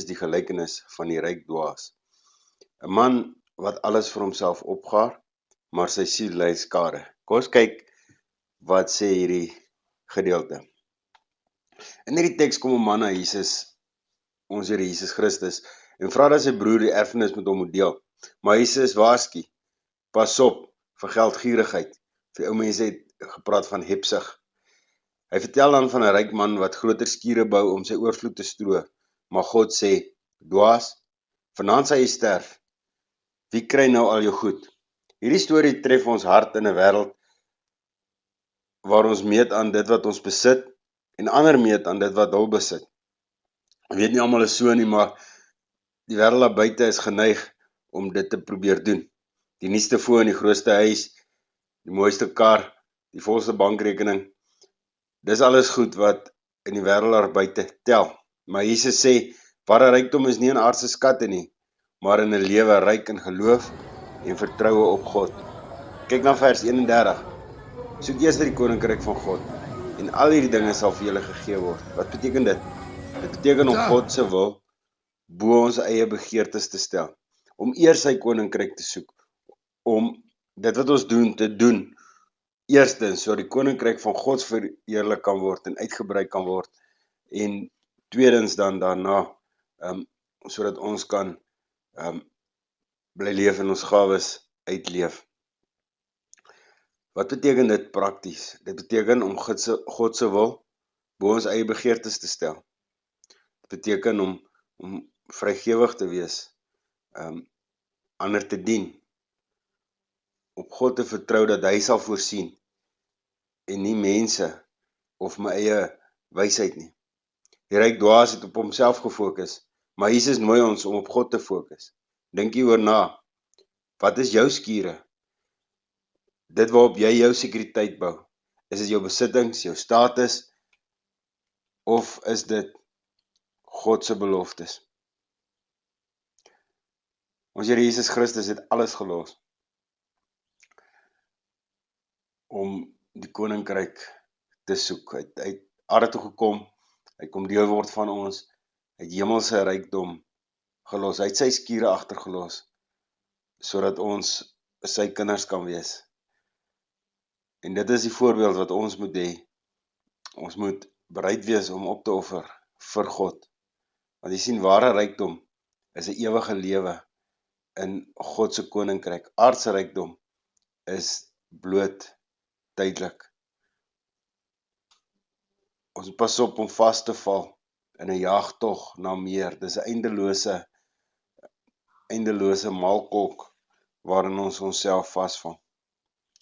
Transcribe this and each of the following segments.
die gelykenis van die ryk dwaas. 'n Man wat alles vir homself opgaar, maar sy siel ly skade. Kom ons kyk wat sê hierdie gedeelte. In hierdie teks kom 'n man na Jesus, ons Here Jesus Christus, en vra dat sy broer die erfenis met hom moet deel. Maar Jesus waarsku, pas op vir geldgierigheid. Die ou mense het gepraat van hebsug. Hy vertel dan van 'n ryk man wat groter skure bou om sy oorvloed te strooi. Maar God sê, dwaas, vanaand sal jy sterf. Wie kry nou al jou goed? Hierdie storie tref ons hart in 'n wêreld waar ons meet aan dit wat ons besit en ander meet aan dit wat hulle besit. Ek weet nie almal is so nie, maar die wêreld daar buite is geneig om dit te probeer doen. Die nuutste foon, die grootste huis, die mooiste kar, die volste bankrekening. Dis alles goed wat in die wêreld daar buite tel. Maar Jesus sê, ware rykdom is nie in aardse skatte nie, maar in 'n lewe ryk in geloof en vertroue op God. Kyk na vers 31. Soek eers die koninkryk van God en al hierdie dinge sal vir julle gegee word. Wat beteken dit? Dit beteken om God se wil bo ons eie begeertes te stel. Om eers sy koninkryk te soek. Om dit wat ons doen, te doen. Eerstens, sodat die koninkryk van God verheerlik kan word en uitgebrei kan word. En tweedens dan daarna, sodat ons kan bly leef en ons gawes uitleef. Wat beteken dit prakties? Dit beteken om God se wil bo ons eie begeertes te stel. Dit beteken om vrygewig te wees, ander te dien, op God te vertrou dat hy sal voorsien en nie mense of my eie wysheid nie. Die ryk dwaas het op homself gefokus, maar Jesus nooi ons om op God te fokus. Dink hieroor na. Wat is jou skure? Dit waarop jy jou sekuriteit bou. Is dit jou besittings, jou status, of is dit God se beloftes? Ons Here Jesus Christus het alles gelos om die koninkryk te soek. Hy het uit aarde toe gekom, hy kom deel word van ons, hy het hemelse rykdom gelos, hy het sy skure agtergelos, sodat ons sy kinders kan wees. En dit is die voorbeeld wat ons moet hê. Ons moet bereid wees om op te offer vir God. Want jy sien, ware rykdom is 'n ewige lewe in God se koninkryk. Aardse rykdom is bloot tydelik. Ons moet pas op om vas te val in 'n jagtog na meer. Dis 'n eindelose maalkolk waarin ons onsself vasvang.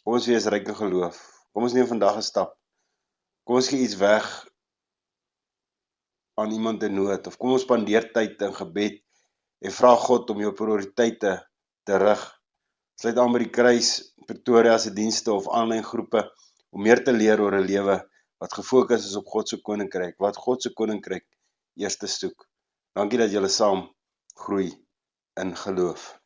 Kom ons wees ryk in geloof. Kom ons neem vandag 'n stap. Kom ons gee iets weg aan iemand in nood, of kom ons spandeer tyd in gebed en vra God om jou prioriteite te rig. Sluit aan by die Kruis, Pretoria se dienste of aanlyn groepe om meer te leer oor 'n lewe wat gefokus is op God se koninkryk, wat God se koninkryk eers te soek. Dankie dat julle saam groei in geloof.